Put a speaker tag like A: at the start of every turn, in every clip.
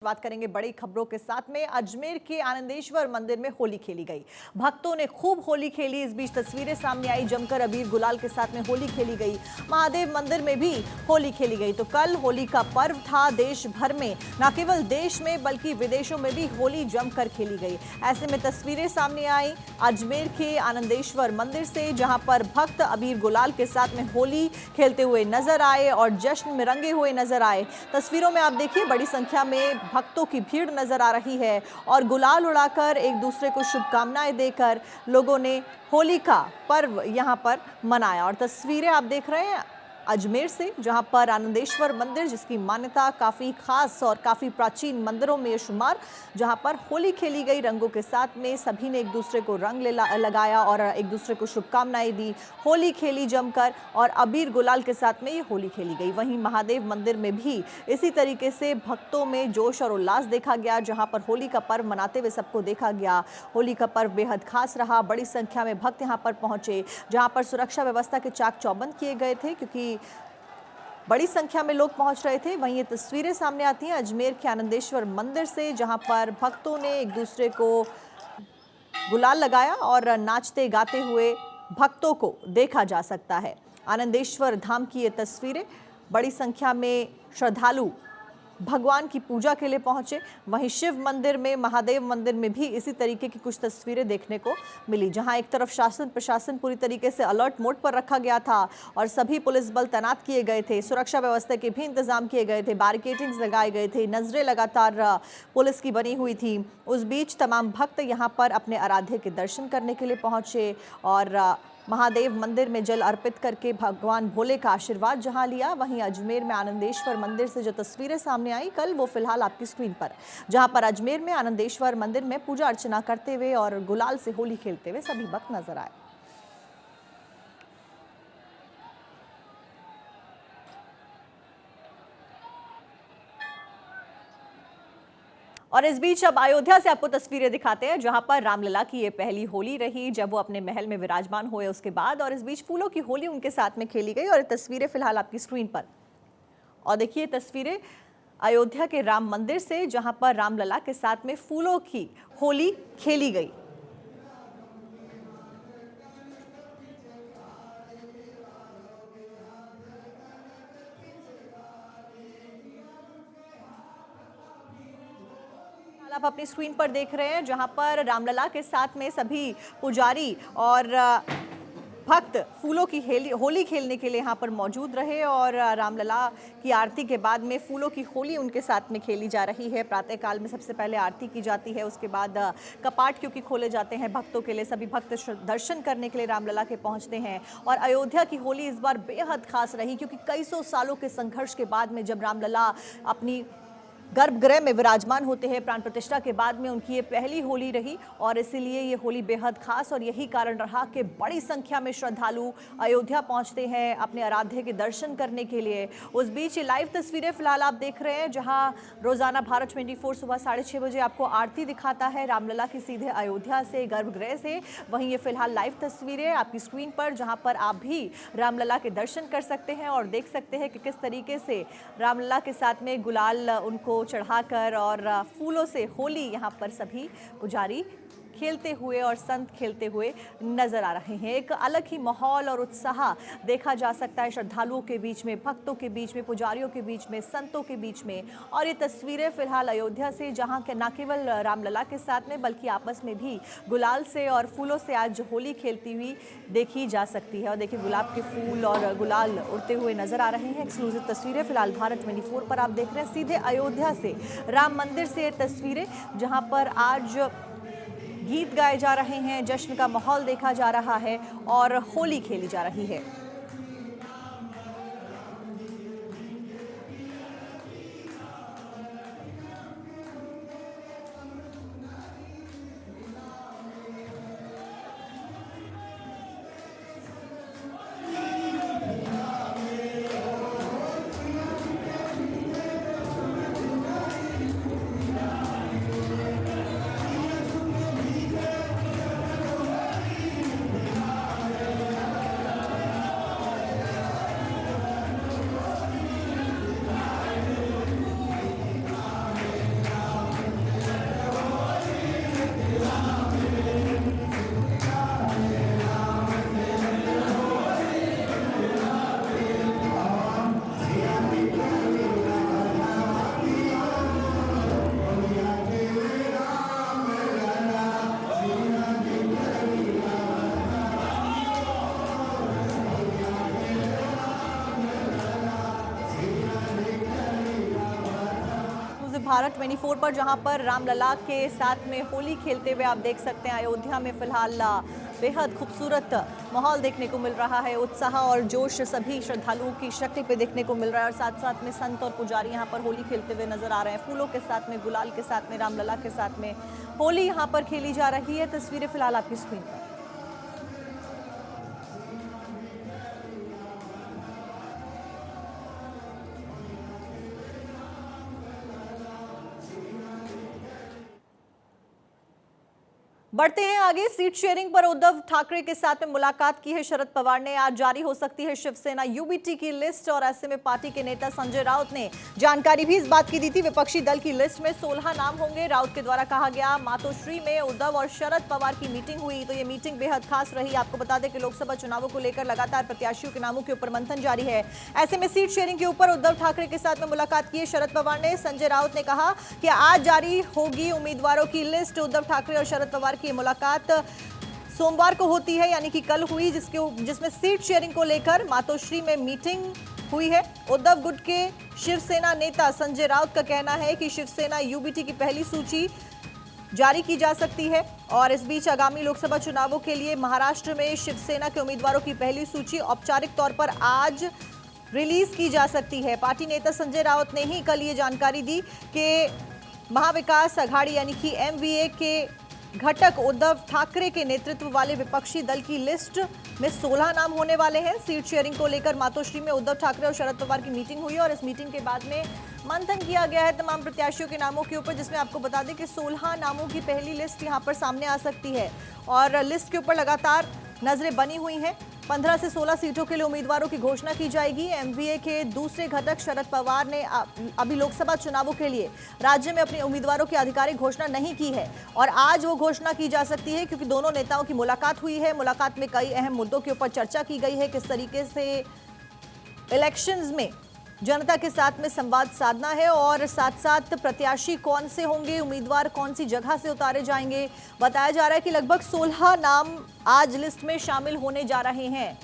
A: बात करेंगे बड़ी खबरों के साथ में। अजमेर के आनंदेश्वर मंदिर में होली खेली गई, भक्तों ने खूब होली खेली। इस बीच तस्वीरें सामने आई, जमकर अबीर गुलाल के साथ में होली खेली गई। महादेव मंदिर में भी होली खेली गई। तो कल होली का पर्व था। देश भर में, न केवल देश में बल्कि विदेशों में भी होली जमकर खेली गई। ऐसे में तस्वीरें सामने आई अजमेर के आनंदेश्वर मंदिर से, जहां पर भक्त अबीर गुलाल के साथ में होली खेलते हुए नजर आए और जश्न में रंगे हुए नजर आए। तस्वीरों में आप देखिए, बड़ी संख्या में भक्तों की भीड़ नजर आ रही है और गुलाल उड़ाकर एक दूसरे को शुभकामनाएं देकर लोगों ने होली का पर्व यहां पर मनाया। और तस्वीरें आप देख रहे हैं अजमेर से, जहां पर आनंदेश्वर मंदिर, जिसकी मान्यता काफी खास और काफी प्राचीन मंदिरों में शुमार, जहां पर होली खेली गई रंगों के साथ में। सभी ने एक दूसरे को रंग लगाया और एक दूसरे को शुभकामनाएं दी, होली खेली जमकर और अबीर गुलाल के साथ में ये होली खेली गई। वहीं महादेव मंदिर में भी इसी तरीके से भक्तों में जोश और उल्लास देखा गया, जहां पर होली का पर्व मनाते हुए सबको देखा गया। होली का पर्व बेहद खास रहा। बड़ी संख्या में भक्त यहां पर पहुंचे, जहां पर सुरक्षा व्यवस्था के चाक चौबंद किए गए थे, क्योंकि बड़ी संख्या में लोग पहुंच रहे थे। वहीं ये तस्वीरें सामने आती हैं अजमेर के आनंदेश्वर मंदिर से, जहां पर भक्तों ने एक दूसरे को गुलाल लगाया और नाचते गाते हुए भक्तों को देखा जा सकता है। आनंदेश्वर धाम की ये तस्वीरें, बड़ी संख्या में श्रद्धालु भगवान की पूजा के लिए पहुंचे। वहीं शिव मंदिर में, महादेव मंदिर में भी इसी तरीके की कुछ तस्वीरें देखने को मिली, जहां एक तरफ शासन प्रशासन पूरी तरीके से अलर्ट मोड पर रखा गया था और सभी पुलिस बल तैनात किए गए थे। सुरक्षा व्यवस्था के भी इंतजाम किए गए थे, बैरिकेडिंग्स लगाए गए थे, नजरें लगातार पुलिस की बनी हुई थी। उस बीच तमाम भक्त यहां पर अपने आराध्य के दर्शन करने के लिए पहुंचे और महादेव मंदिर में जल अर्पित करके भगवान भोले का आशीर्वाद जहां लिया। वहीं अजमेर में आनंदेश्वर मंदिर से जो तस्वीरें सामने आई कल, वो फिलहाल आपकी स्क्रीन पर, जहां पर अजमेर में आनंदेश्वर मंदिर में पूजा अर्चना करते हुए और गुलाल से होली खेलते हुए सभी भक्त नजर आए। और इस बीच अब अयोध्या से आपको तस्वीरें दिखाते हैं, जहां पर रामलला की ये पहली होली रही जब वो अपने महल में विराजमान हुए उसके बाद। और इस बीच फूलों की होली उनके साथ में खेली गई और ये तस्वीरें फिलहाल आपकी स्क्रीन पर। और देखिए तस्वीरें अयोध्या के राम मंदिर से, जहां पर रामलला के साथ में फूलों की होली खेली गई। आप अपनी स्क्रीन पर देख रहे हैं, जहां पर रामलला के साथ में सभी पुजारी और भक्त फूलों की होली खेलने के लिए यहां पर मौजूद रहे और रामलला की आरती के बाद में फूलों की होली उनके साथ में खेली जा रही है। प्रातःकाल में सबसे पहले आरती की जाती है, उसके बाद कपाट क्योंकि खोले जाते हैं भक्तों के लिए, सभी भक्त दर्शन करने के लिए रामलला के पहुंचते हैं। और अयोध्या की होली इस बार बेहद खास रही, क्योंकि कई सौ सालों के संघर्ष के बाद में जब रामलला अपनी गर्भगृह में विराजमान होते हैं, प्राण प्रतिष्ठा के बाद में उनकी ये पहली होली रही और इसीलिए ये होली बेहद खास। और यही कारण रहा कि बड़ी संख्या में श्रद्धालु अयोध्या पहुंचते हैं अपने आराध्य के दर्शन करने के लिए। उस बीच ये लाइव तस्वीरें फिलहाल आप देख रहे हैं, जहां रोजाना भारत 24 सुबह 6:30 बजे आपको आरती दिखाता है रामलला की सीधे अयोध्या से, गर्भगृह से। वहीं ये फिलहाल लाइव तस्वीरें आपकी स्क्रीन पर, जहां पर आप भी रामलला के दर्शन कर सकते हैं और देख सकते हैं कि किस तरीके से रामलला के साथ में गुलाल उनको चढ़ाकर और फूलों से होली यहां पर सभी पुजारी खेलते हुए और संत खेलते हुए नजर आ रहे हैं। एक अलग ही माहौल और उत्साह देखा जा सकता है श्रद्धालुओं के बीच में, भक्तों के बीच में, पुजारियों के बीच में, संतों के बीच में। और ये तस्वीरें फिलहाल अयोध्या से, जहां के न केवल रामलला के साथ में बल्कि आपस में भी गुलाल से और फूलों से आज होली खेलती हुई देखी जा सकती है। और देखिए गुलाब के फूल और गुलाल उड़ते हुए नजर आ रहे हैं। एक्सक्लूसिव तस्वीरें फिलहाल भारत 24 पर आप देख रहे हैं, सीधे अयोध्या से, राम मंदिर से ये तस्वीरें, जहां पर आज गीत गाए जा रहे हैं, जश्न का माहौल देखा जा रहा है और होली खेली जा रही है। भारत 24 पर, जहां पर रामलला के साथ में होली खेलते हुए आप देख सकते हैं अयोध्या में फिलहाल बेहद खूबसूरत माहौल देखने को मिल रहा है। उत्साह और जोश सभी श्रद्धालुओं की शक्ल पे देखने को मिल रहा है और साथ साथ में संत और पुजारी यहाँ पर होली खेलते हुए नजर आ रहे हैं। फूलों के साथ में, गुलाल के साथ में, रामलला के साथ में होली यहाँ पर खेली जा रही है। तस्वीरें फिलहाल आपकी स्क्रीन पर। बढ़ते हैं आगे। सीट शेयरिंग पर उद्धव ठाकरे के साथ में मुलाकात की है शरद पवार ने। आज जारी हो सकती है शिवसेना यूबीटी की लिस्ट और ऐसे में पार्टी के नेता संजय राउत ने जानकारी भी इस बात की दी थी। विपक्षी दल की लिस्ट में 16 नाम होंगे। राउत के द्वारा कहा गया, मातोश्री में उद्धव और शरद पवार की मीटिंग हुई तो ये मीटिंग बेहद खास रही। आपको बता दें कि लोकसभा चुनावों को लेकर लगातार प्रत्याशियों के नामों के ऊपर मंथन जारी है। ऐसे में सीट शेयरिंग के ऊपर उद्धव ठाकरे के साथ में मुलाकात की है शरद पवार ने। संजय राउत ने कहा कि आज जारी होगी उम्मीदवारों की लिस्ट। उद्धव ठाकरे और शरद पवार की मुलाकात सोमवार को होती है, यानी कि कल हुई, जिसमें सीट शेयरिंग को लेकर मातोश्री में मीटिंग हुई है। उद्धव गुट के शिवसेना नेता संजय राउत का कहना है कि शिवसेना यूबीटी की पहली सूची जारी की जा सकती है और इस बीच आगामी लोकसभा चुनावों के लिए महाराष्ट्र में शिवसेना के उम्मीदवारों की पहली सूची औपचारिक तौर पर आज रिलीज की जा सकती है। पार्टी नेता संजय राउत ने ही कल ये जानकारी दी कि महाविकास अघाड़ी यानी कि एमवीए के घटक उद्धव ठाकरे के नेतृत्व वाले विपक्षी दल की लिस्ट में 16 नाम होने वाले हैं। सीट शेयरिंग को लेकर मातोश्री में उद्धव ठाकरे और शरद पवार की मीटिंग हुई और इस मीटिंग के बाद में मंथन किया गया है तमाम प्रत्याशियों के नामों के ऊपर, जिसमें आपको बता दें कि 16 नामों की पहली लिस्ट यहां पर सामने आ सकती है और लिस्ट के ऊपर लगातार नजरें बनी हुई हैं। 15 से 16 सीटों के लिए उम्मीदवारों की घोषणा की जाएगी। एमवीए के दूसरे घटक शरद पवार ने अभी लोकसभा चुनावों के लिए राज्य में अपने उम्मीदवारों की आधिकारिक घोषणा नहीं की है और आज वो घोषणा की जा सकती है क्योंकि दोनों नेताओं की मुलाकात हुई है। मुलाकात में कई अहम मुद्दों के ऊपर चर्चा की गई है, किस तरीके से इलेक्शंस में जनता के साथ में संवाद साधना है और साथ साथ प्रत्याशी कौन से होंगे, उम्मीदवार कौन सी जगह से उतारे जाएंगे। बताया जा रहा है कि लगभग 16 नाम आज लिस्ट में शामिल होने जा रहे हैं।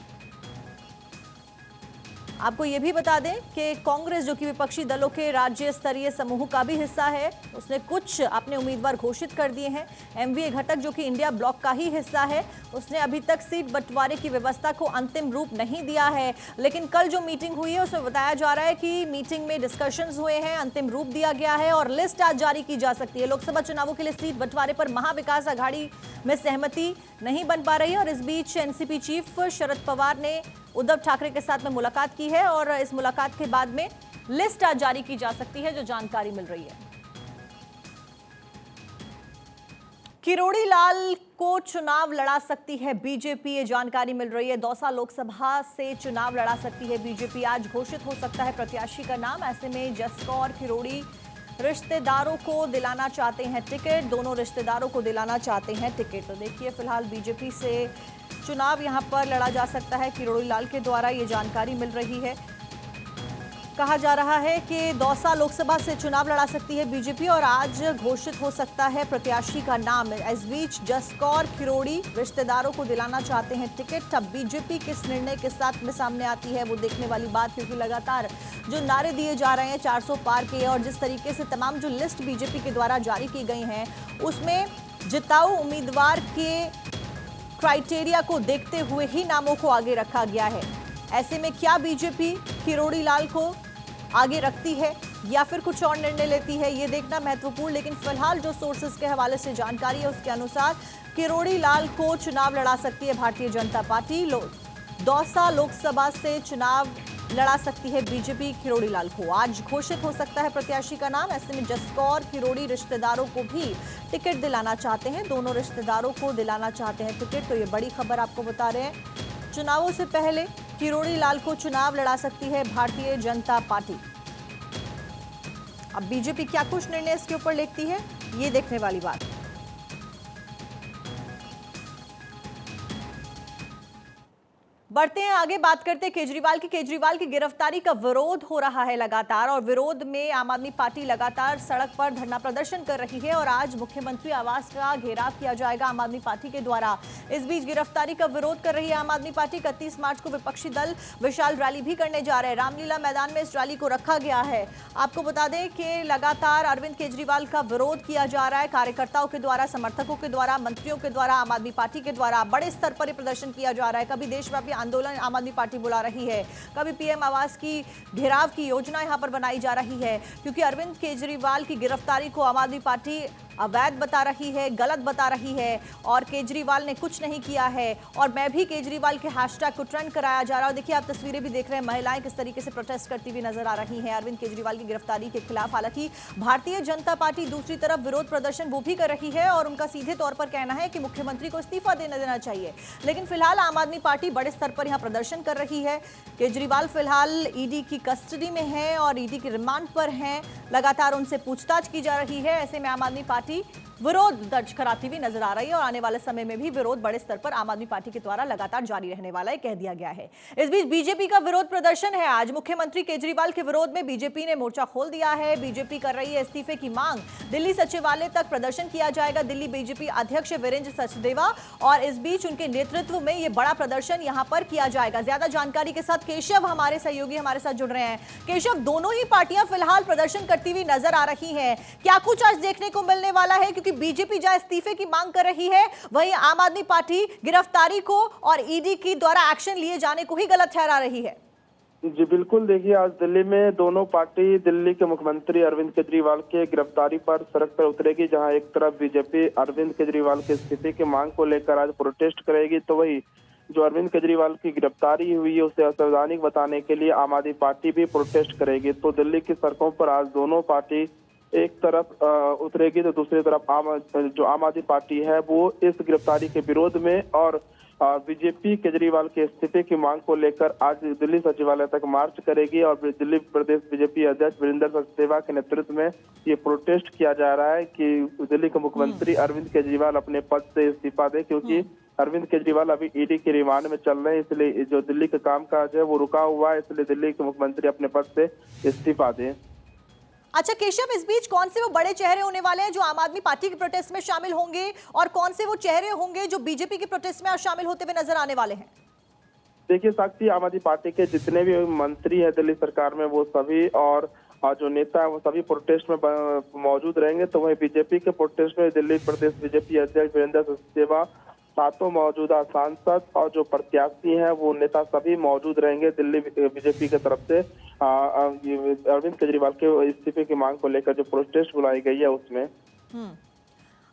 A: आपको ये भी बता दें कि कांग्रेस, जो कि विपक्षी दलों के राज्य स्तरीय समूह का भी हिस्सा है, उसने कुछ अपने उम्मीदवार घोषित कर दिए हैं। एमवीए घटक, जो कि इंडिया ब्लॉक का ही हिस्सा है, उसने अभी तक सीट बंटवारे की व्यवस्था को अंतिम रूप नहीं दिया है, लेकिन कल जो मीटिंग हुई है उसमें बताया जा रहा है कि मीटिंग में डिस्कशंस हुए हैं, अंतिम रूप दिया गया है और लिस्ट आज जारी की जा सकती है। लोकसभा चुनावों के लिए सीट बंटवारे पर महाविकास अघाड़ी में सहमति नहीं बन पा रही है और इस बीच एनसीपी चीफ शरद पवार ने उद्धव ठाकरे के साथ में मुलाकात की है और इस मुलाकात के बाद में लिस्ट आज जारी की जा सकती है, जो जानकारी मिल रही है। किरोड़ी लाल को चुनाव लड़ा सकती है बीजेपी, ये जानकारी मिल रही है। दौसा लोकसभा से चुनाव लड़ा सकती है बीजेपी। आज घोषित हो सकता है प्रत्याशी का नाम। ऐसे में जसकौर किरोड़ी रिश्तेदारों को दिलाना चाहते हैं टिकट, दोनों रिश्तेदारों को दिलाना चाहते हैं टिकट। तो देखिए, फिलहाल बीजेपी से चुनाव यहां पर लड़ा जा सकता है। किरोड़ी लाल के द्वारा ये जानकारी मिल रही है। कहा जा रहा है कि दौसा लोकसभा से चुनाव लड़ा सकती है बीजेपी और आज घोषित हो सकता है प्रत्याशी का नाम। इस बीच जसकौर किरोड़ी रिश्तेदारों को दिलाना चाहते हैं टिकट। अब बीजेपी किस निर्णय के साथ में सामने आती है वो देखने वाली बात, क्योंकि लगातार जो नारे दिए जा रहे हैं 400 पार के और जिस तरीके से तमाम जो लिस्ट बीजेपी के द्वारा जारी की गई हैं उसमें जिताऊ उम्मीदवार के क्राइटेरिया को देखते हुए ही नामों को आगे रखा गया है। ऐसे में क्या बीजेपी किरोड़ी लाल को आगे रखती है या फिर कुछ और निर्णय लेती है, ये देखना महत्वपूर्ण। लेकिन फिलहाल जो सोर्सेस के हवाले से जानकारी है उसके अनुसार किरोड़ी लाल को चुनाव लड़ा सकती है भारतीय जनता पार्टी। दौसा लोकसभा से चुनाव लड़ा सकती है बीजेपी किरोड़ी लाल को। आज घोषित हो सकता है प्रत्याशी का नाम। ऐसे में जसकौर किरोड़ी रिश्तेदारों को भी टिकट दिलाना चाहते हैं, दोनों रिश्तेदारों को दिलाना चाहते हैं टिकट। तो ये बड़ी खबर आपको बता रहे हैं। चुनावों से पहले किरोड़ी लाल को चुनाव लड़ा सकती है भारतीय जनता पार्टी। अब बीजेपी क्या कुछ निर्णय इसके ऊपर लेती है, ये देखने वाली बात है। बढ़ते हैं आगे, बात करते हैं केजरीवाल की गिरफ्तारी का विरोध हो रहा है लगातार, और विरोध में आम आदमी पार्टी लगातार सड़क पर धरना प्रदर्शन कर रही है और आज मुख्यमंत्री आवास का घेराव किया जाएगा आम आदमी पार्टी के द्वारा। इस बीच गिरफ्तारी का विरोध कर रही है आम आदमी पार्टी। 31 मार्च को विपक्षी दल विशाल रैली भी करने जा रहे हैं। रामलीला मैदान में इस रैली को रखा गया है। आपको बता दें कि लगातार अरविंद केजरीवाल का विरोध किया जा रहा है, कार्यकर्ताओं के द्वारा, समर्थकों के द्वारा, मंत्रियों के द्वारा, आम आदमी पार्टी के द्वारा बड़े स्तर पर प्रदर्शन किया जा रहा है। कभी देशव्यापी आंदोलन आम आदमी पार्टी बुला रही है, कभी पीएम आवास की घेराव की योजना यहां पर बनाई जा रही है, क्योंकि अरविंद केजरीवाल की गिरफ्तारी को आम आदमी पार्टी अवैध बता रही है, गलत बता रही है और केजरीवाल ने कुछ नहीं किया है। और मैं भी केजरीवाल के हैशटैग को ट्रेंड कराया जा रहा है। और देखिए, आप तस्वीरें भी देख रहे हैं, महिलाएं किस तरीके से प्रोटेस्ट करती हुई नजर आ रही हैं अरविंद केजरीवाल की गिरफ्तारी के खिलाफ। हालांकि भारतीय जनता पार्टी दूसरी तरफ विरोध प्रदर्शन वो भी कर रही है और उनका सीधे तौर पर कहना है कि मुख्यमंत्री को इस्तीफा देना चाहिए। लेकिन फिलहाल आम आदमी पार्टी बड़े स्तर पर यहां प्रदर्शन कर रही है। केजरीवाल फिलहाल ईडी की कस्टडी में है और ईडी की रिमांड पर हैं। लगातार उनसे पूछताछ की जा रही है। ऐसे में आम आदमी पार्टी विरोध दर्ज कराती हुई नजर आ रही है और आने वाले समय में भी विरोध बड़े स्तर पर आम आदमी पार्टी के द्वारा लगातार जारी रहने वाला है, कह दिया गया है। इस बीच बीजेपी का विरोध प्रदर्शन है। आज मुख्यमंत्री केजरीवाल के विरोध में बीजेपी ने मोर्चा खोल दिया है। बीजेपी कर रही है इस्तीफे की मांग। दिल्ली सचिवालय तक प्रदर्शन किया जाएगा। दिल्ली बीजेपी अध्यक्ष वीरेंद्र सचदेवा और इस बीच उनके नेतृत्व में यह बड़ा प्रदर्शन यहां पर किया जाएगा। ज्यादा जानकारी के साथ केशव हमारे सहयोगी हमारे साथ जुड़ रहे हैं। केशव, दोनों ही पार्टियां फिलहाल प्रदर्शन करती हुई नजर आ रही हैं, क्या कुछ आज देखने को मिलने वाला है? क्योंकि बीजेपी जहां इस्तीफे की मांग कर रही है, वहीं आम आदमी पार्टी गिरफ्तारी को और ईडी की द्वारा एक्शन लिए जाने को ही गलत ठहरा रही है।
B: जी बिल्कुल, देखिए आज दिल्ली में दोनों पार्टी दिल्ली के मुख्यमंत्री अरविंद केजरीवाल के गिरफ्तारी पर सड़क पर उतरेगी। जहां एक तरफ बीजेपी अरविंद केजरीवाल के इस्तीफे की मांग को लेकर आज प्रोटेस्ट करेगी, तो वही जो अरविंद केजरीवाल की गिरफ्तारी हुई है उसे असंवैधानिक बताने के लिए आम आदमी पार्टी भी प्रोटेस्ट करेगी। तो दिल्ली की सड़कों पर आज दोनों पार्टी एक तरफ उतरेगी तो दूसरी तरफ आम आदमी पार्टी है वो इस गिरफ्तारी के विरोध में और बीजेपी केजरीवाल के इस्तीफे की मांग को लेकर आज दिल्ली सचिवालय तक मार्च करेगी। और दिल्ली प्रदेश बीजेपी अध्यक्ष वीरेंद्र सचदेवा के नेतृत्व में ये प्रोटेस्ट किया जा रहा है कि दिल्ली के मुख्यमंत्री अरविंद केजरीवाल अपने पद से इस्तीफा दे, क्योंकि अरविंद केजरीवाल अभी ईडी के रिमांड में चल रहे हैं, इसलिए जो दिल्ली का कामकाज है वो रुका हुआ है, इसलिए दिल्ली के मुख्यमंत्री अपने पद से इस्तीफा दें।
A: अच्छा केशव, इस बीच कौन से वो बड़े चेहरे होने वाले हैं जो आम आदमी पार्टी के प्रोटेस्ट में शामिल होंगे और कौन से वो चेहरे होंगे जो बीजेपी के प्रोटेस्ट में शामिल होते हुए नजर आने वाले हैं?
B: देखिए साक्षी, आम आदमी पार्टी के जितने भी मंत्री हैं दिल्ली सरकार में वो सभी और जो नेता है वो सभी प्रोटेस्ट में मौजूद रहेंगे। तो वही बीजेपी के प्रोटेस्ट में दिल्ली प्रदेश बीजेपी अध्यक्ष वीरेंद्र सचदेवा, सातों मौजूदा सांसद और जो प्रत्याशी हैं वो नेता सभी मौजूद रहेंगे। दिल्ली बीजेपी की तरफ से अरविंद केजरीवाल के इस्तीफे की मांग को लेकर जो प्रोटेस्ट बुलाई गई है उसमें।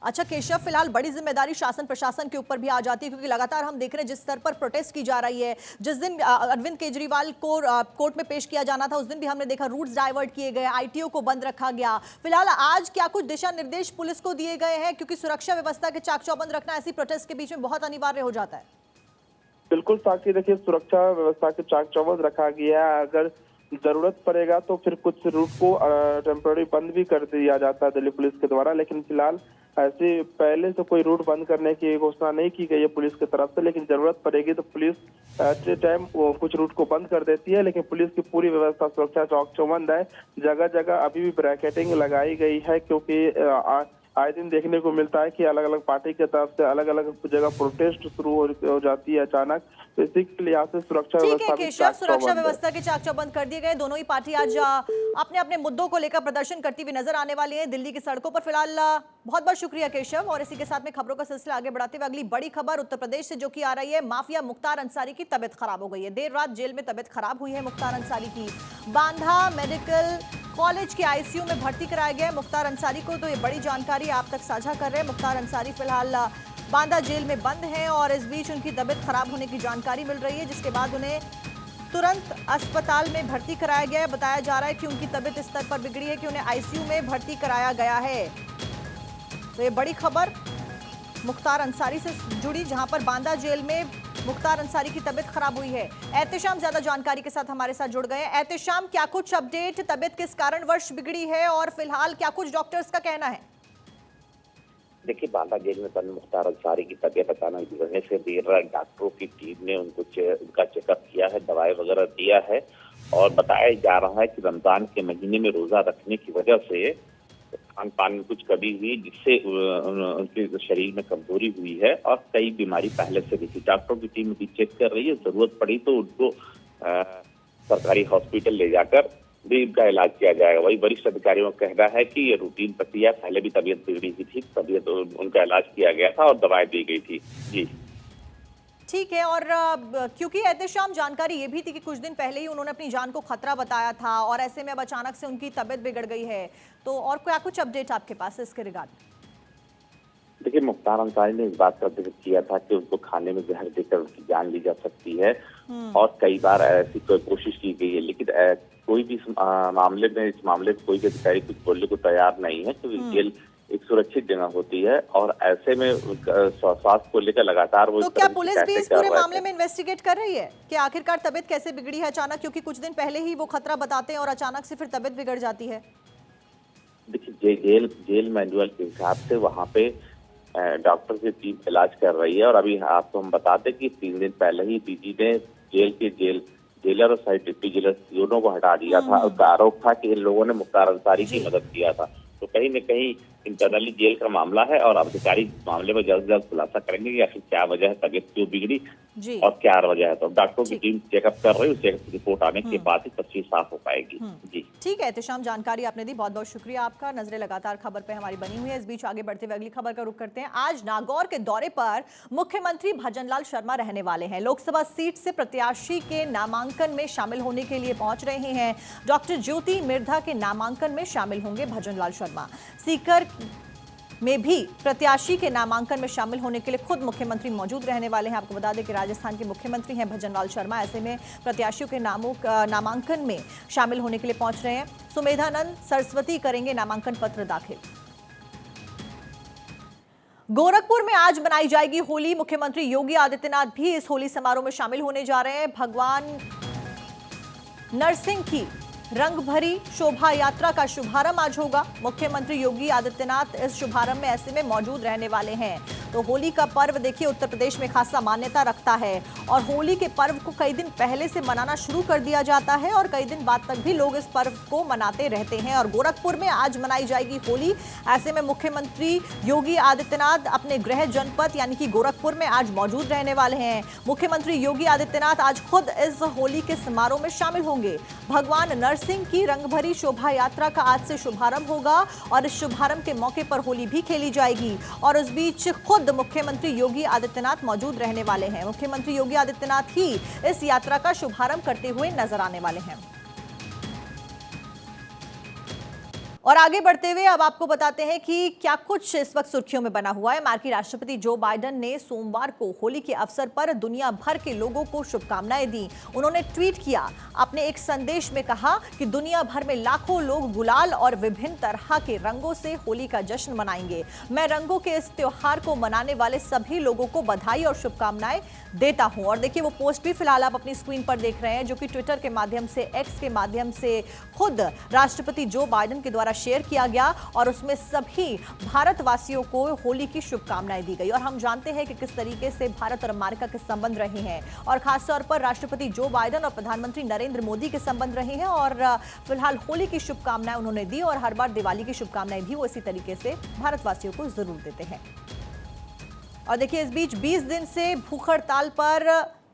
A: अच्छा केशव, फिलहाल बड़ी जिम्मेदारी शासन प्रशासन के ऊपर भी आ जाती है, क्योंकि लगातार हम देख रहे हैं जिस स्तर पर प्रोटेस्ट की जा रही है। जिस दिन अरविंद केजरीवाल को कोर्ट में पेश किया जाना था उस दिन भी हमने देखा रूट्स डाइवर्ट किए गए, आईटीओ को बंद रखा गया। फिलहाल आज क्या कुछ दिशा निर्देश पुलिस को दिए गए हैं, क्योंकि सुरक्षा व्यवस्था के चाक चौबंद रखना ऐसी प्रोटेस्ट के बीच में बहुत अनिवार्य हो जाता है?
B: बिल्कुल साक्षी, देखिए सुरक्षा व्यवस्था के चाक चौबंद रखा गया है। अगर जरूरत पड़ेगा तो फिर कुछ रूट को टेम्पररी बंद भी कर दिया जाता है दिल्ली पुलिस के द्वारा, लेकिन फिलहाल ऐसे पहले से कोई रूट बंद करने की घोषणा नहीं की गई है पुलिस की तरफ से। लेकिन जरूरत पड़ेगी तो पुलिस एट ए टाइम कुछ रूट को बंद कर देती है, लेकिन पुलिस की पूरी व्यवस्था सुरक्षा चौक चौबंद है। जगह जगह अभी भी ब्रैकेटिंग लगाई गई है, क्योंकि आए दिन देखने को मिलता है कि अलग अलग पार्टी की तरफ से अलग अलग जगह प्रोटेस्ट शुरू हो जाती है अचानक, तो इसी के लिहाज से सुरक्षा व्यवस्था
A: सुरक्षा व्यवस्था के चाक चौबंद कर दिए गए। दोनों ही पार्टी आज अपने अपने मुद्दों को लेकर प्रदर्शन करती हुई नजर आने वाली है दिल्ली की सड़कों पर। फिलहाल बहुत बहुत शुक्रिया केशव। और इसी के साथ में खबरों का सिलसिला आगे बढ़ाते हुए अगली बड़ी खबर उत्तर प्रदेश से जो कि आ रही है। माफिया मुख्तार अंसारी की तबियत खराब हो गई है। देर रात जेल में तबियत खराब हुई है मुख्तार अंसारी की। बांदा मेडिकल कॉलेज के आईसीयू में भर्ती कराया गया मुख्तार अंसारी को। तो ये बड़ी जानकारी आप तक साझा कर रहे हैं। मुख्तार अंसारी फिलहाल बांदा जेल में बंद हैं और इस बीच उनकी तबियत खराब होने की जानकारी मिल रही है, जिसके बाद उन्हें तुरंत अस्पताल में भर्ती कराया गया है। बताया जा रहा है कि उनकी तबियत इस स्तर पर बिगड़ी है कि उन्हें आईसीयू में भर्ती कराया गया है। तो ये बड़ी खबर मुख्तार अंसारी से जुड़ी, जहां पर बांदा जेल में मुख्तार अंसारी की तबियत खराब हुई है। एहतेशाम ज्यादा जानकारी के साथ हमारे साथ जुड़ गए। एहतेशाम, क्या कुछ अपडेट, तबियत किस कारणवश बिगड़ी है और फिलहाल क्या कुछ डॉक्टर्स का कहना है?
C: देखिए, बांदा जेल में बंद मुख्तार अंसारी की तबीयत अचानक बिगड़ने से देर रात डॉक्टरों की टीम ने उनका चेकअप किया है, दवाई वगैरह दिया है और बताया जा रहा है कि रमजान के महीने में रोजा रखने की वजह से खान पान में कुछ कमी हुई, जिससे उनके शरीर में कमजोरी हुई है और कई बीमारी पहले से भी थी। डॉक्टरों की टीम भी चेक कर रही है, जरूरत पड़ी तो उनको सरकारी हॉस्पिटल ले जाकर भी इनका इलाज किया जाएगा। वही वरिष्ठ अधिकारियों का कहना है कि ये रूटीन प्रक्रिया, पहले भी तबीयत बिगड़ी हुई थी, तबीयत उनका इलाज किया गया था और दवाई दी गई थी। जी
A: ठीक है। और क्योंकि एहतेशाम जानकारी ये भी थी कि कुछ दिन पहले ही उन्होंने अपनी जान को खतरा बताया था और ऐसे में अब अचानक से उनकी तबीयत बिगड़ गई है, तो और क्या कुछ अपडेट आपके पास है इसके रिगार्ड?
C: देखिए, मुख्तार अंसारी ने इस बात का जिक्र किया था कि उनको खाने में जहर देकर उनकी जान ली जा सकती है और कई बार ऐसी कोशिश की गई है, लेकिन कोई भी इस मामले में कोई भी अधिकारी कुछ बोलने को तैयार नहीं है। तो जेल एक सुरक्षित जगह होती है और ऐसे में स्वास्थ्य को लेकर लगातार वो।
A: तो क्या पुलिस भी इस पूरे मामले में इन्वेस्टिगेट कर रही है कि आखिरकार तबीयत कैसे बिगड़ी है अचानक, क्योंकि कुछ दिन पहले ही वो खतरा बताते हैं और अचानक से फिर तबीयत बिगड़ जाती है?
C: देखिए, जेल मैनुअल के हिसाब से वहाँ पे डॉक्टर की टीम इलाज कर रही है और अभी आपको हम बताते कि 3 दिन पहले ही डीजी ने जेलर और साइड डिप्टी जेलर दोनों को हटा दिया था। उसका आरोप था कि इन लोगों ने मुख्तार अंसारी की मदद किया था। तो कहीं न कहीं इंटरनली जेल का मामला है और अधिकारी मामले में जल्द से जल्द खुलासा करेंगे कि आखिर क्या वजह है, तबीयत क्यों बिगड़ी और क्या वजह है। तो डॉक्टरों की टीम चेकअप कर रही है, चेकअप की रिपोर्ट आने के बाद ही तफसील साफ हो पाएगी। जी
A: ठीक है एहतेशाम, जानकारी आपने दी, बहुत बहुत शुक्रिया आपका। नजरें लगातार खबर पे हमारी बनी हुई है। इस बीच आगे बढ़ते हुए अगली खबर का रुख करते हैं। आज नागौर के दौरे पर मुख्यमंत्री भजनलाल शर्मा रहने वाले हैं। लोकसभा सीट से प्रत्याशी के नामांकन में शामिल होने के लिए पहुंच रहे हैं। डॉक्टर ज्योति मिर्धा के नामांकन में शामिल होंगे भजनलाल शर्मा। सीकर में भी प्रत्याशी के नामांकन में शामिल होने के लिए खुद मुख्यमंत्री मौजूद रहने वाले हैं। आपको बता दें कि राजस्थान के मुख्यमंत्री हैं भजनलाल शर्मा। ऐसे में प्रत्याशियों के नामांकन में शामिल होने के लिए पहुंच रहे हैं। सुमेधानंद सरस्वती करेंगे नामांकन पत्र दाखिल। गोरखपुर में आज मनाई जाएगी होली। मुख्यमंत्री योगी आदित्यनाथ भी इस होली समारोह में शामिल होने जा रहे हैं। भगवान नरसिंह की रंग भरी शोभा यात्रा का शुभारंभ आज होगा। मुख्यमंत्री योगी आदित्यनाथ इस शुभारंभ में ऐसे में मौजूद रहने वाले हैं। तो होली का पर्व देखिए उत्तर प्रदेश में खासा मान्यता रखता है और होली के पर्व को कई दिन पहले से मनाना शुरू कर दिया जाता है और कई दिन बाद तक भी लोग इस पर्व को मनाते रहते हैं। और गोरखपुर में आज मनाई जाएगी होली। ऐसे में मुख्यमंत्री योगी आदित्यनाथ अपने गृह जनपद यानी कि गोरखपुर में आज मौजूद रहने वाले हैं। मुख्यमंत्री योगी आदित्यनाथ आज खुद इस होली के समारोह में शामिल होंगे। भगवान नरसिंह की रंग भरी शोभा यात्रा का आज से शुभारंभ होगा और इस शुभारंभ के मौके पर होली भी खेली जाएगी और इस बीच खुद मुख्यमंत्री योगी आदित्यनाथ मौजूद रहने वाले हैं। मुख्यमंत्री योगी आदित्यनाथ ही इस यात्रा का शुभारंभ करते हुए नजर आने वाले हैं। और आगे बढ़ते हुए अब आपको बताते हैं कि क्या कुछ इस वक्त सुर्खियों में बना हुआ है। अमेरिकी राष्ट्रपति जो बाइडेन ने सोमवार को होली के अवसर पर दुनिया भर के लोगों को शुभकामनाएं दी। उन्होंने ट्वीट किया, अपने एक संदेश में कहा कि दुनिया भर में लाखों लोग गुलाल और विभिन्न तरह के रंगों से होली का जश्न मनाएंगे। मैं रंगों के इस त्योहार को मनाने वाले सभी लोगों को बधाई और शुभकामनाएं देता हूं। और देखिए वो पोस्ट भी फिलहाल आप अपनी स्क्रीन पर देख रहे हैं, जो कि ट्विटर के माध्यम से, एक्स के माध्यम से खुद राष्ट्रपति जो बाइडेन के द्वारा शेयर किया गया और उसमें सभी भारतवासियों को होली की शुभकामनाएं दी गई। और हम जानते हैं कि किस तरीके से भारत और अमेरिका के संबंध रहे हैं और खासतौर पर राष्ट्रपति जो बाइडेन और प्रधानमंत्री नरेंद्र मोदी के संबंध रहे हैं। और फिलहाल होली की शुभकामनाएं उन्होंने दी और हर बार दिवाली की शुभकामनाएं भी वो इसी तरीके से भारतवासियों को जरूर देते हैं। और देखिए इस बीच 20 दिन से भूख हड़ताल पर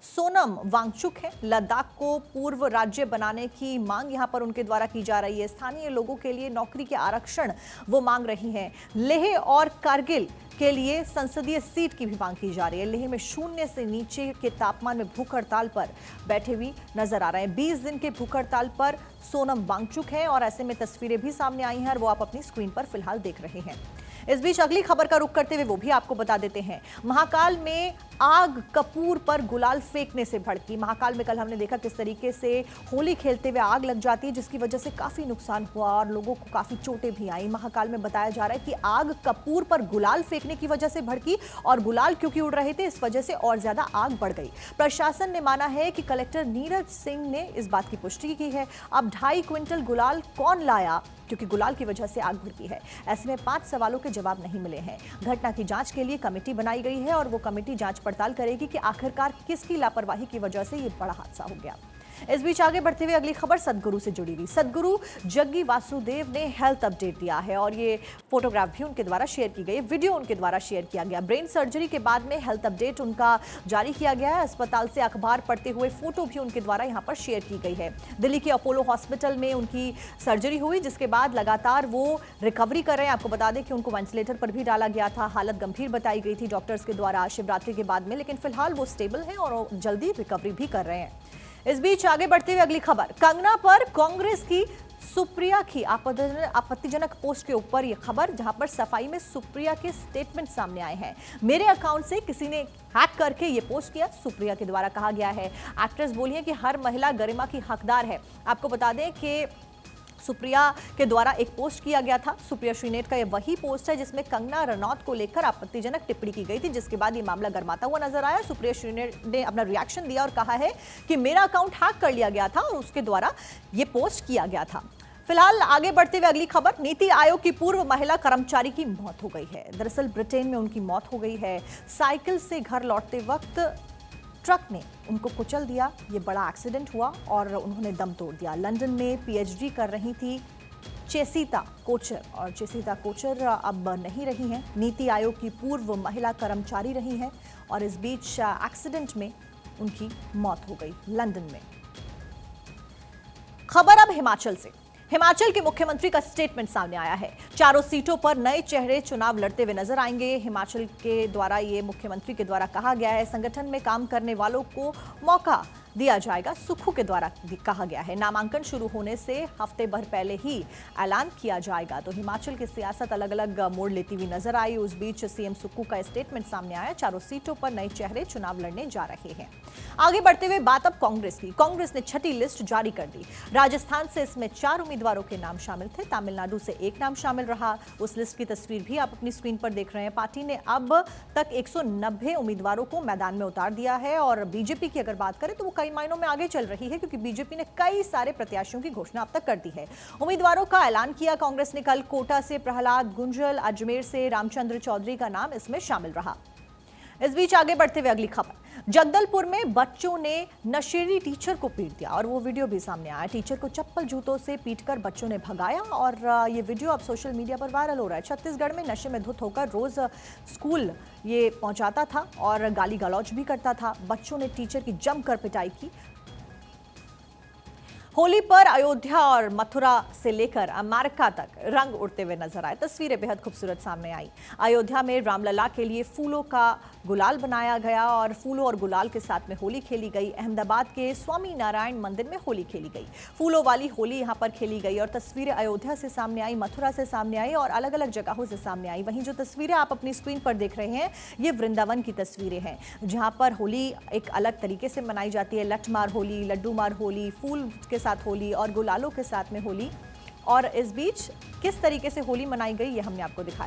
A: सोनम वांगचुक है। लद्दाख को पूर्व राज्य बनाने की मांग यहां पर उनके द्वारा की जा रही है। स्थानीय लोगों के लिए नौकरी के आरक्षण वो मांग रही हैं। लेह और कारगिल के लिए संसदीय सीट की भी मांग की जा रही है। लेह में 0 से नीचे के तापमान में भूख हड़ताल पर बैठे हुए नजर आ रहे हैं। 20 दिन के भूख हड़ताल पर सोनम वांगचुक है और ऐसे में तस्वीरें भी सामने आई हैं और वो आप अपनी स्क्रीन पर फिलहाल देख रहे हैं। इस बीच अगली खबर का रुख करते हुए वो भी आपको बता देते हैं। महाकाल में आग कपूर पर गुलाल फेंकने से भड़की। महाकाल में कल हमने देखा किस तरीके से होली खेलते हुए आग लग जाती है, जिसकी वजह से काफी नुकसान हुआ और लोगों को काफी चोटें भी आई। महाकाल में बताया जा रहा है कि आग कपूर पर गुलाल फेंकने की वजह से भड़की और गुलाल क्योंकि उड़ रहे थे इस वजह से और ज्यादा आग बढ़ गई। प्रशासन ने माना है कि कलेक्टर नीरज सिंह ने इस बात की पुष्टि की है। अब 2.5 क्विंटल गुलाल कौन लाया क्योंकि गुलाल की वजह से आग भड़की है। ऐसे में 5 सवालों के जवाब नहीं मिले हैं। घटना की जांच के लिए कमेटी बनाई गई है और वो कमेटी जांच पड़ताल करेगी कि आखिरकार किसकी लापरवाही की वजह से ये बड़ा हादसा हो गया। इस बीच आगे बढ़ते हुए अगली खबर सदगुरु से जुड़ी हुई। सदगुरु जग्गी वासुदेव ने हेल्थ अपडेट दिया है और ये फोटोग्राफ भी उनके द्वारा शेयर की गई, वीडियो उनके द्वारा शेयर किया गया। ब्रेन सर्जरी के बाद में हेल्थ अपडेट उनका जारी किया गया है। अस्पताल से अखबार पढ़ते हुए फोटो भी उनके द्वारा यहाँ पर शेयर की गई है। दिल्ली के अपोलो हॉस्पिटल में उनकी सर्जरी हुई, जिसके बाद लगातार वो रिकवरी कर रहे हैं। आपको बता दें कि उनको वेंटिलेटर पर भी डाला गया था। हालत गंभीर बताई गई थी डॉक्टर्स के द्वारा शिवरात्रि के बाद में, लेकिन फिलहाल वो स्टेबल हैं और जल्दी रिकवरी भी कर रहे हैं। इस बीच आगे बढ़ते हुए अगली खबर, कंगना पर कांग्रेस की सुप्रिया की आपत्तिजनक पोस्ट के ऊपर यह खबर, जहां पर सफाई में सुप्रिया के स्टेटमेंट सामने आए हैं। मेरे अकाउंट से किसी ने हैक करके ये पोस्ट किया, सुप्रिया के द्वारा कहा गया है। एक्ट्रेस बोली है कि हर महिला गरिमा की हकदार है। आपको बता दें कि सुप्रिया के द्वारा एक पोस्ट किया गया था। सुप्रिया श्रीनेट का ये वही पोस्ट है जिसमें कंगना रनौत को लेकर आपत्तिजनक टिप्पणी की गई थी, जिसके बाद ये मामला गर्माता हुआ नजर आया। सुप्रिया श्रीनेट ने अपना रिएक्शन दिया और कहा है कि मेरा अकाउंट हैक कर लिया गया था और उसके द्वारा ये पोस्ट किया गया था। फिलहाल आगे बढ़ते हुए अगली खबर, नीति आयोग की पूर्व महिला कर्मचारी की मौत हो गई है। दरअसल ब्रिटेन में उनकी मौत हो गई है। साइकिल से घर लौटते वक्त ट्रक ने उनको कुचल दिया। ये बड़ा एक्सीडेंट हुआ और उन्होंने दम तोड़ दिया। लंदन में पीएचडी कर रही थी चेसिता कोचर, और चेसिता कोचर अब नहीं रही हैं। नीति आयोग की पूर्व महिला कर्मचारी रही हैं और इस बीच एक्सीडेंट में उनकी मौत हो गई लंदन में। खबर अब हिमाचल से। हिमाचल के मुख्यमंत्री का स्टेटमेंट सामने आया है। चारों सीटों पर नए चेहरे चुनाव लड़ते हुए नजर आएंगे। हिमाचल के द्वारा ये मुख्यमंत्री के द्वारा कहा गया है, संगठन में काम करने वालों को मौका दिया जाएगा। सुक्खू के द्वारा कहा गया है, नामांकन शुरू होने से हफ्ते भर पहले ही ऐलान किया जाएगा। तो हिमाचल की सियासत अलग अलग मोड़ लेती हुई नजर आई। उस बीच सीएम सुक्खू का स्टेटमेंट सामने आया। चारों सीटों पर नए चेहरे चुनाव लड़ने जा रहे हैं। आगे बढ़ते हुए बात अब कांग्रेस की। कांग्रेस ने छठी लिस्ट जारी कर दी। राजस्थान से इसमें 4 उम्मीदवारों के नाम शामिल थे। तमिलनाडु से 1 नाम शामिल रहा। उस लिस्ट की तस्वीर भी आप अपनी स्क्रीन पर देख रहे हैं। पार्टी ने अब तक 190 उम्मीदवारों को मैदान में उतार दिया है और बीजेपी की अगर बात करें तो वो कई मायनों में आगे चल रही है, क्योंकि बीजेपी ने कई सारे प्रत्याशियों की घोषणा अब तक कर दी है। उम्मीदवारों का ऐलान किया कांग्रेस ने कल। कोटा से प्रहलाद गुंजल, अजमेर से रामचंद्र चौधरी का नाम इसमें शामिल रहा। इस बीच आगे बढ़ते हुए अगली खबर, जगदलपुर में बच्चों ने नशेड़ी टीचर को पीट दिया और वो वीडियो भी सामने आया। टीचर को चप्पल जूतों से पीटकर बच्चों ने भगाया और ये वीडियो अब सोशल मीडिया पर वायरल हो रहा है। छत्तीसगढ़ में नशे में धुत होकर रोज स्कूल ये पहुंचाता था और गाली गलौज भी करता था। बच्चों ने टीचर की जमकर पिटाई की। होली पर अयोध्या और मथुरा से लेकर अमेरिका तक रंग उड़ते हुए नजर आए। तस्वीरें बेहद खूबसूरत सामने आई। अयोध्या में रामलला के लिए फूलों का गुलाल बनाया गया और फूलों और गुलाल के साथ में होली खेली गई। अहमदाबाद के स्वामी नारायण मंदिर में होली खेली गई। फूलों वाली होली यहां पर खेली गई और तस्वीरें अयोध्या से सामने आई, मथुरा से सामने आई और अलग अलग जगहों से सामने आई। वहीं जो तस्वीरें आप अपनी स्क्रीन पर देख रहे हैं, ये वृंदावन की तस्वीरें हैं, जहां पर होली एक अलग तरीके से मनाई जाती है। लठ मार होली, लड्डू मार होली, फूल के साथ होली और गुलालों के साथ में होली। और इस बीच किस तरीके से होली मनाई गई, ये हमने आपको दिखाया।